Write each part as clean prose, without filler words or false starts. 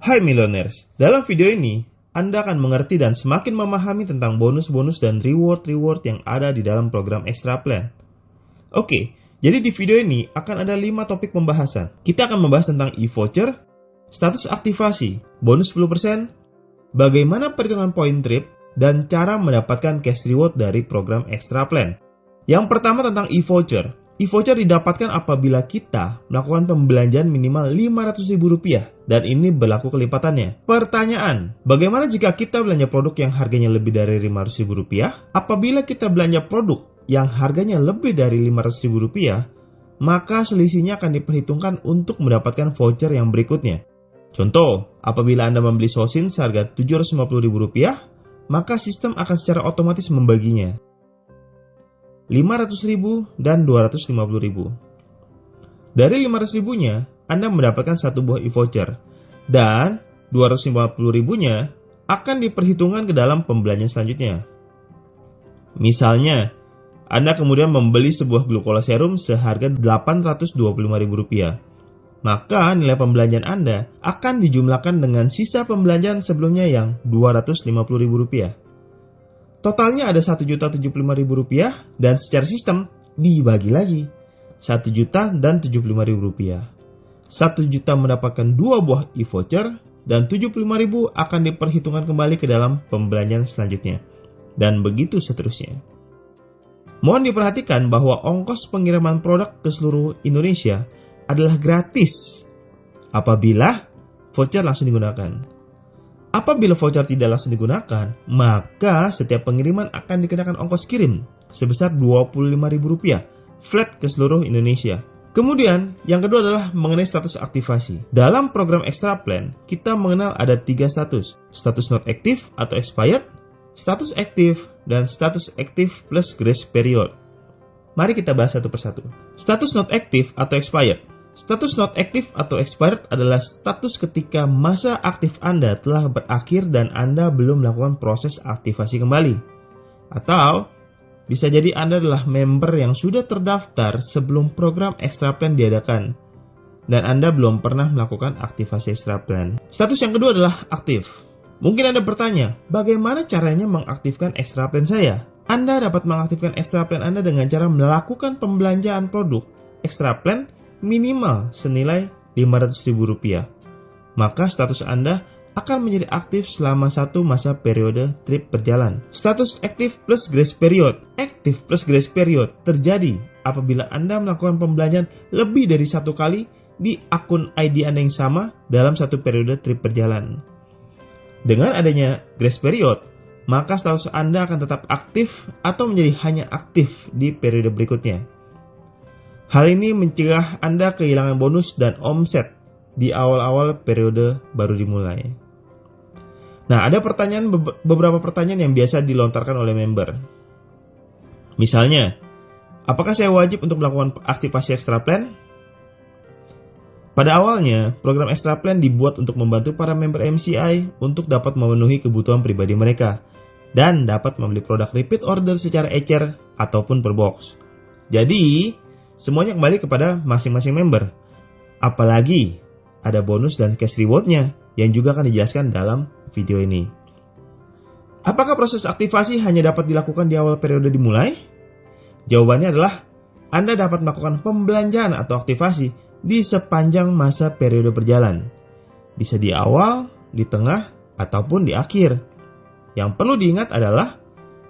Hai Millionaires, dalam video ini Anda akan mengerti dan semakin memahami tentang bonus-bonus dan reward-reward yang ada di dalam program Extra Plan. Oke, jadi di video ini akan ada 5 topik pembahasan. Kita akan membahas tentang e-voucher, status aktivasi, bonus 10%, bagaimana perhitungan point trip, dan cara mendapatkan cash reward dari program Extra Plan. Yang pertama tentang e-voucher. E-voucher didapatkan apabila kita melakukan pembelanjaan minimal Rp500.000 dan ini berlaku kelipatannya. Pertanyaan, bagaimana jika kita belanja produk yang harganya lebih dari Rp500.000? Apabila kita belanja produk yang harganya lebih dari Rp500.000, maka selisihnya akan diperhitungkan untuk mendapatkan voucher yang berikutnya. Contoh, apabila Anda membeli sosin seharga Rp750.000, maka sistem akan secara otomatis membaginya. Rp500.000 dan Rp250.000. Dari Rp500.000-nya, Anda mendapatkan satu buah e-voucher, dan Rp250.000-nya akan diperhitungkan ke dalam pembelanjaan selanjutnya. Misalnya, Anda kemudian membeli sebuah glukola serum seharga Rp825.000, maka nilai pembelanjaan Anda akan dijumlahkan dengan sisa pembelanjaan sebelumnya yang Rp250.000. Totalnya ada Rp1.075.000 dan secara sistem dibagi lagi Rp1.000.000 dan Rp75.000. 1 juta mendapatkan 2 buah e-voucher dan Rp75.000 akan diperhitungkan kembali ke dalam pembelanjaan selanjutnya. Dan begitu seterusnya. Mohon diperhatikan bahwa ongkos pengiriman produk ke seluruh Indonesia adalah gratis apabila voucher langsung digunakan. Apabila voucher tidak langsung digunakan, maka setiap pengiriman akan dikenakan ongkos kirim sebesar Rp25.000 flat ke seluruh Indonesia. Kemudian, yang kedua adalah mengenai status aktivasi. Dalam program Extra Plan, kita mengenal ada 3 status. Status not active atau expired, status active, dan status active plus grace period. Mari kita bahas satu persatu. Status not active atau expired. Status not active atau expired adalah status ketika masa aktif Anda telah berakhir dan Anda belum melakukan proses aktivasi kembali. Atau, bisa jadi Anda adalah member yang sudah terdaftar sebelum program Extra Plan diadakan, dan Anda belum pernah melakukan aktivasi Extra Plan. Status yang kedua adalah aktif. Mungkin Anda bertanya, bagaimana caranya mengaktifkan Extra Plan saya? Anda dapat mengaktifkan Extra Plan Anda dengan cara melakukan pembelanjaan produk Extra Plan minimal senilai Rp500.000. Maka status Anda akan menjadi aktif selama satu masa periode trip berjalan. Status aktif plus grace period. Aktif plus grace period terjadi apabila Anda melakukan pembelanjaan lebih dari 1 kali di akun ID Anda yang sama dalam satu periode trip berjalan. Dengan adanya grace period, maka status Anda akan tetap aktif atau menjadi hanya aktif di periode berikutnya. Hal ini mencegah Anda kehilangan bonus dan omset di awal-awal periode baru dimulai. Nah, ada beberapa pertanyaan yang biasa dilontarkan oleh member. Misalnya, apakah saya wajib untuk melakukan aktivasi Extra Plan? Pada awalnya, program Extra Plan dibuat untuk membantu para member MCI untuk dapat memenuhi kebutuhan pribadi mereka dan dapat membeli produk repeat order secara ecer ataupun per box. Jadi, semuanya kembali kepada masing-masing member. Apalagi ada bonus dan cash rewardnya yang juga akan dijelaskan dalam video ini. Apakah proses aktivasi hanya dapat dilakukan di awal periode dimulai? Jawabannya adalah Anda dapat melakukan pembelanjaan atau aktivasi di sepanjang masa periode berjalan. Bisa di awal, di tengah, ataupun di akhir. Yang perlu diingat adalah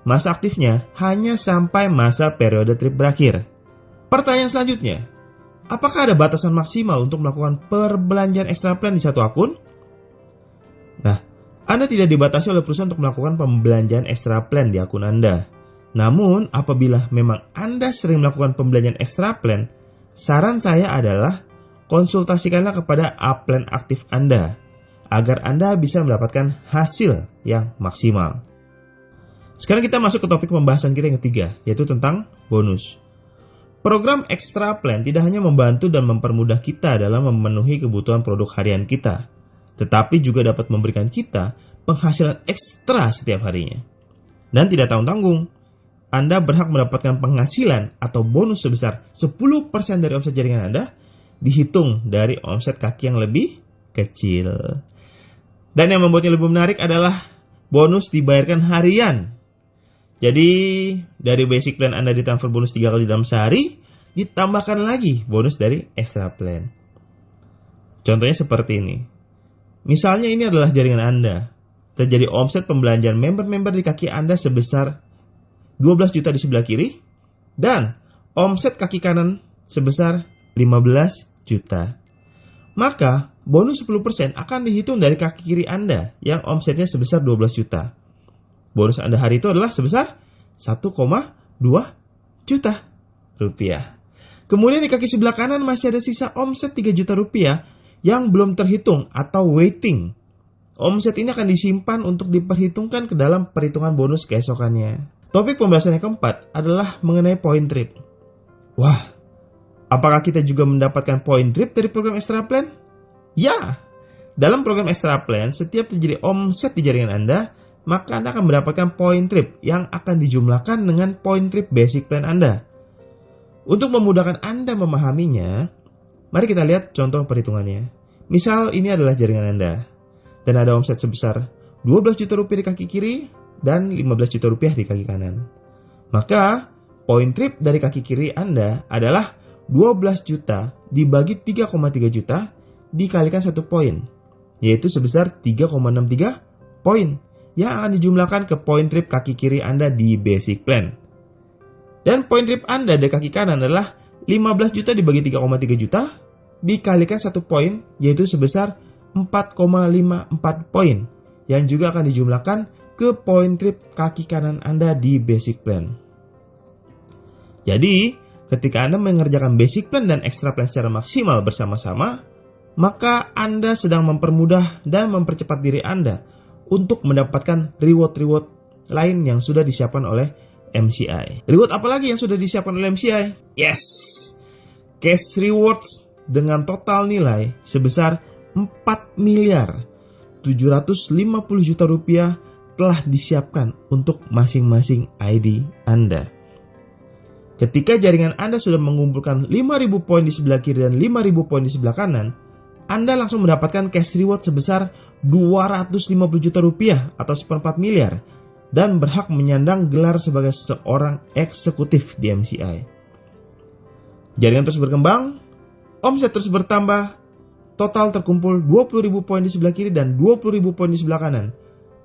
masa aktifnya hanya sampai masa periode trip berakhir. Pertanyaan selanjutnya, apakah ada batasan maksimal untuk melakukan perbelanjaan Extra Plan di satu akun? Nah, Anda tidak dibatasi oleh perusahaan untuk melakukan pembelanjaan Extra Plan di akun Anda. Namun, apabila memang Anda sering melakukan pembelanjaan Extra Plan, saran saya adalah konsultasikanlah kepada A-Plan aktif Anda, agar Anda bisa mendapatkan hasil yang maksimal. Sekarang kita masuk ke topik pembahasan kita yang ketiga, yaitu tentang bonus. Program Extra Plan tidak hanya membantu dan mempermudah kita dalam memenuhi kebutuhan produk harian kita, tetapi juga dapat memberikan kita penghasilan ekstra setiap harinya. Dan tidak tanggung-tanggung, Anda berhak mendapatkan penghasilan atau bonus sebesar 10% dari omset jaringan Anda dihitung dari omset kaki yang lebih kecil. Dan yang membuatnya lebih menarik adalah bonus dibayarkan harian. Jadi dari basic plan Anda ditransfer bonus 3 kali dalam sehari, ditambahkan lagi bonus dari extra plan. Contohnya seperti ini. Misalnya ini adalah jaringan Anda. Terjadi omset pembelanjaan member-member di kaki Anda sebesar 12 juta di sebelah kiri, dan omset kaki kanan sebesar 15 juta. Maka bonus 10% akan dihitung dari kaki kiri Anda yang omsetnya sebesar 12 juta. Bonus Anda hari itu adalah sebesar 1,2 juta rupiah. Kemudian di kaki sebelah kanan masih ada sisa omset 3 juta rupiah yang belum terhitung atau waiting. Omset ini akan disimpan untuk diperhitungkan ke dalam perhitungan bonus keesokannya. Topik pembahasan yang keempat adalah mengenai point trip. Wah, apakah kita juga mendapatkan point trip dari program extra plan? Ya, dalam program extra plan, setiap terjadi omset di jaringan Anda, maka Anda akan mendapatkan point trip yang akan dijumlahkan dengan point trip basic plan Anda. Untuk memudahkan Anda memahaminya, mari kita lihat contoh perhitungannya. Misal ini adalah jaringan Anda, dan ada omset sebesar 12 juta rupiah di kaki kiri dan 15 juta rupiah di kaki kanan. Maka, point trip dari kaki kiri Anda adalah 12 juta dibagi 3,3 juta dikalikan 1 poin, yaitu sebesar 3,63 poin yang akan dijumlahkan ke point trip kaki kiri Anda di basic plan. Dan point trip Anda dari kaki kanan adalah 15 juta dibagi 3,3 juta dikalikan 1 poin, yaitu sebesar 4,54 poin yang juga akan dijumlahkan ke point trip kaki kanan Anda di basic plan. Jadi, ketika Anda mengerjakan basic plan dan extra plan secara maksimal bersama-sama, maka Anda sedang mempermudah dan mempercepat diri Anda untuk mendapatkan reward-reward lain yang sudah disiapkan oleh MCI. Reward apa lagi yang sudah disiapkan oleh MCI? Yes! Cash rewards dengan total nilai sebesar 4 miliar 750 juta rupiah telah disiapkan untuk masing-masing ID Anda. Ketika jaringan Anda sudah mengumpulkan 5.000 poin di sebelah kiri dan 5.000 poin di sebelah kanan, Anda langsung mendapatkan cash reward sebesar 250 juta rupiah atau 1/4 miliar dan berhak menyandang gelar sebagai seorang eksekutif di MCI. Jaringan terus berkembang, omset terus bertambah, total terkumpul 20.000 poin di sebelah kiri dan 20.000 poin di sebelah kanan.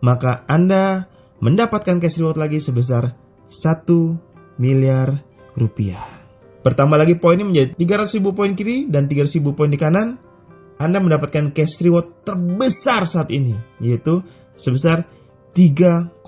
Maka Anda mendapatkan cash reward lagi sebesar 1 miliar rupiah. Bertambah lagi poinnya menjadi 300.000 poin kiri dan 300.000 poin di kanan. Anda mendapatkan cash reward terbesar saat ini, yaitu sebesar 3,5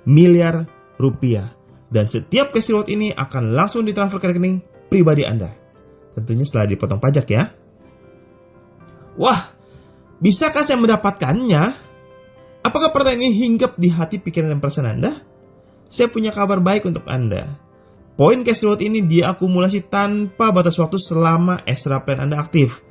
miliar rupiah. Dan setiap cash reward ini akan langsung ditransfer ke rekening pribadi Anda. Tentunya setelah dipotong pajak ya. Wah, bisakah saya mendapatkannya? Apakah pertanyaan ini hinggap di hati, pikiran, dan perasaan Anda? Saya punya kabar baik untuk Anda. Poin cash reward ini diakumulasi tanpa batas waktu selama extra plan Anda aktif.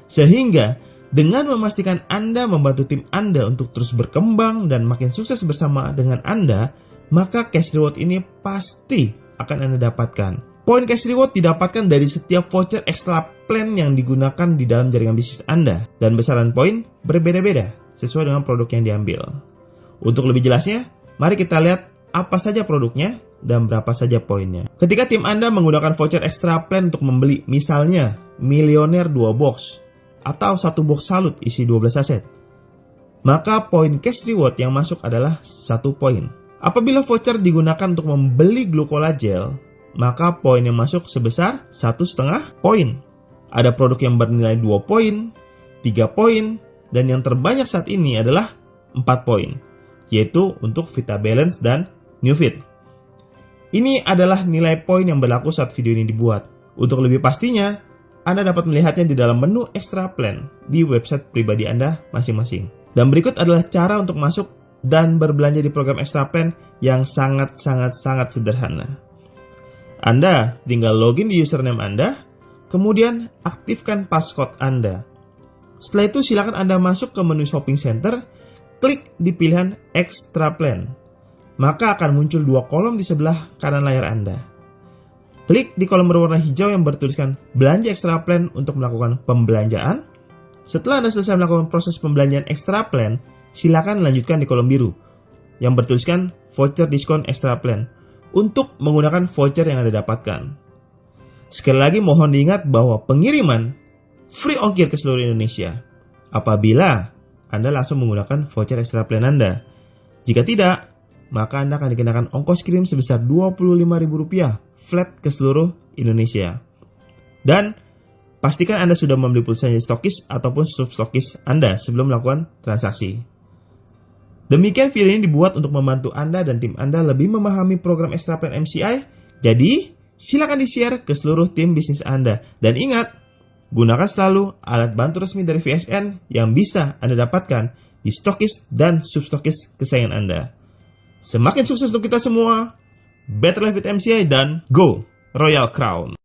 Sehingga dengan memastikan Anda membantu tim Anda untuk terus berkembang dan makin sukses bersama dengan Anda, maka cash reward ini pasti akan Anda dapatkan. Poin cash reward didapatkan dari setiap voucher extra plan yang digunakan di dalam jaringan bisnis Anda. Dan besaran poin berbeda-beda sesuai dengan produk yang diambil. Untuk lebih jelasnya, mari kita lihat apa saja produknya dan berapa saja poinnya. Ketika tim Anda menggunakan voucher extra plan untuk membeli misalnya Milioner 2 box atau 1 box salut isi 12 aset, maka poin cash reward yang masuk adalah 1 poin. Apabila voucher digunakan untuk membeli glucola gel, maka poin yang masuk sebesar 1,5 poin. Ada produk yang bernilai 2 poin, 3 poin, dan yang terbanyak saat ini adalah 4 poin, yaitu untuk Vita Balance dan New Fit. Ini adalah nilai poin yang berlaku saat video ini dibuat. Untuk lebih pastinya, Anda dapat melihatnya di dalam menu extra plan di website pribadi Anda masing-masing. Dan berikut adalah cara untuk masuk dan berbelanja di program extra plan yang sangat sederhana. Anda tinggal login di username Anda, kemudian aktifkan passcode Anda. Setelah itu silakan Anda masuk ke menu shopping center, klik di pilihan extra plan. Maka akan muncul 2 kolom di sebelah kanan layar Anda. Klik di kolom berwarna hijau yang bertuliskan belanja extra plan untuk melakukan pembelanjaan, Setelah Anda selesai melakukan proses pembelanjaan Extra Plan, silakan lanjutkan di kolom biru yang bertuliskan voucher diskon Extra Plan untuk menggunakan voucher yang Anda dapatkan. Sekali lagi mohon diingat bahwa pengiriman free ongkir ke seluruh Indonesia apabila Anda langsung menggunakan voucher Extra Plan Anda. Jika tidak, maka Anda akan dikenakan ongkos kirim sebesar Rp25.000 flat ke seluruh Indonesia. Dan pastikan Anda sudah membeli pulsa dari stokis ataupun substokis Anda sebelum melakukan transaksi. Demikian video ini dibuat untuk membantu Anda dan tim Anda lebih memahami program Extra Plan MCI. Jadi, silakan di-share ke seluruh tim bisnis Anda. Dan ingat, gunakan selalu alat bantu resmi dari VSN yang bisa Anda dapatkan di stokis dan substokis kesayangan Anda. Semakin sukses untuk kita semua. Better Life with MCI dan Go Royal Crown!